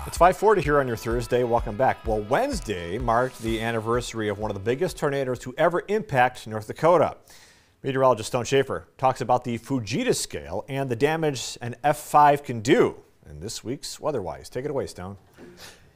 It's 5:40 here on your Thursday. Welcome back. Well, Wednesday marked the anniversary of one of the biggest tornadoes to ever impact North Dakota. Meteorologist Stone Schaefer talks about the Fujita scale and the damage an F5 can do in this week's WeatherWise. Take it away, Stone.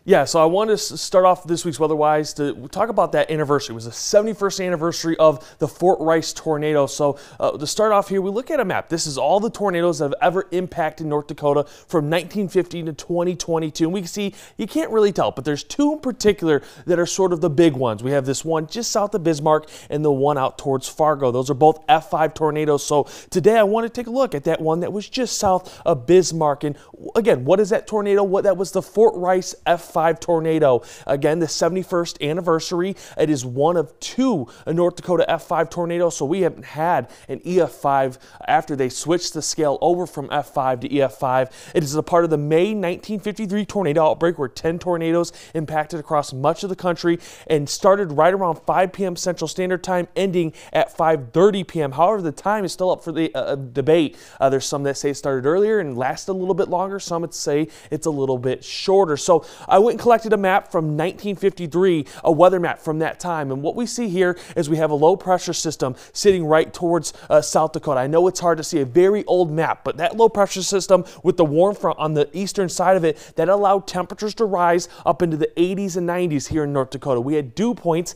Yeah, so I wanted to start off this week's WeatherWise to talk about that anniversary. It was the 71st anniversary of the Fort Rice tornado. So to start off here, we look at a map. This is all the tornadoes that have ever impacted North Dakota from 1950 to 2022. And we can see, you can't really tell, but there's two in particular that are sort of the big ones. We have this one just south of Bismarck and the one out towards Fargo. Those are both F5 tornadoes. So today I want to take a look at that one that was just south of Bismarck. And again, what is that tornado? That was the Fort Rice F5 tornado. Again, the 71st anniversary. It is one of two North Dakota F5 tornadoes, so we haven't had an EF5 after they switched the scale over from F5 to EF5. It is a part of the May 1953 tornado outbreak where 10 tornadoes impacted across much of the country and started right around 5 p.m. Central Standard Time, ending at 5:30 p.m. However, the time is still up for the debate. There's some that say it started earlier and lasted a little bit longer. Some would say it's a little bit shorter. So I went and collected a map from 1953, a weather map from that time. And what we see here is we have a low pressure system sitting right towards South Dakota. I know it's hard to see a very old map, but that low pressure system with the warm front on the eastern side of it, that allowed temperatures to rise up into the 80s and 90s here in North Dakota. We had dew points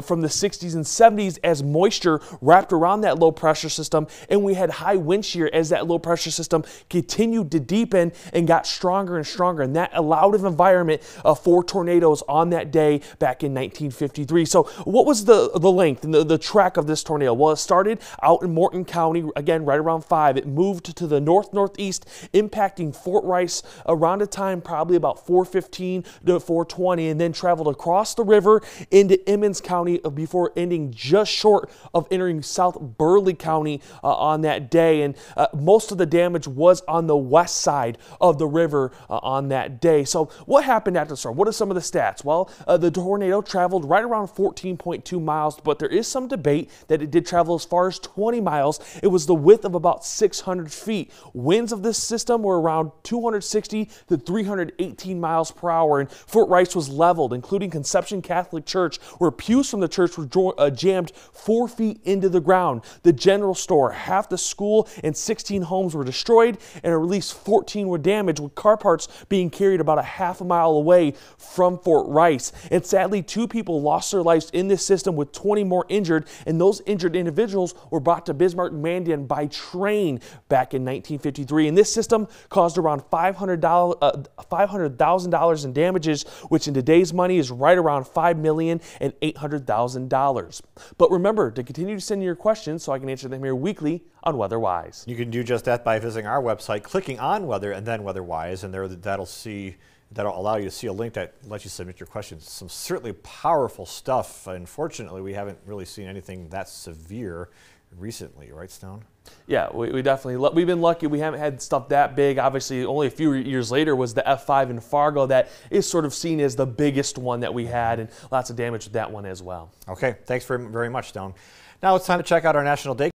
from the 60s and 70s as moisture wrapped around that low pressure system, and we had high wind shear as that low pressure system continued to deepen and got stronger and stronger, and that allowed an environment for tornadoes on that day back in 1953. So what was the length and the track of this tornado? Well, it started out in Morton County, again right around 5. It moved to the northeast, impacting Fort Rice around a time probably about 4:15 to 4:20, and then traveled across the river into Emmons County before ending just short of entering South Burley County on that day. And most of the damage was on the west side of the river on that day. So what happened after the storm? What are some of the stats? Well, the tornado traveled right around 14.2 miles, but there is some debate that it did travel as far as 20 miles. It was the width of about 600 feet. Winds of this system were around 260 to 318 miles per hour, and Fort Rice was leveled, including Conception Catholic Church, where pews from the church were jammed 4 feet into the ground. The general store, half the school, and 16 homes were destroyed, and at least 14 were damaged, with car parts being carried about a half a mile away from Fort Rice. And sadly, 2 people lost their lives in this system, with 20 more injured, and those injured individuals were brought to Bismarck, Mandan by train back in 1953. And this system caused around $500,000 in damages, which in today's money is right around $5,800,000. But remember to continue to send your questions so I can answer them here weekly on WeatherWise. You can do just that by visiting our website, clicking on Weather and then WeatherWise, and there that'll allow you to see a link that lets you submit your questions. Some certainly powerful stuff. Unfortunately, we haven't really seen anything that severe recently, right, Stone? Yeah, we definitely, we've been lucky. We haven't had stuff that big. Obviously, only a few years later was the F5 in Fargo that is sort of seen as the biggest one that we had, and lots of damage with that one as well. Okay, thanks very much, Stone. Now it's time to check out our National Day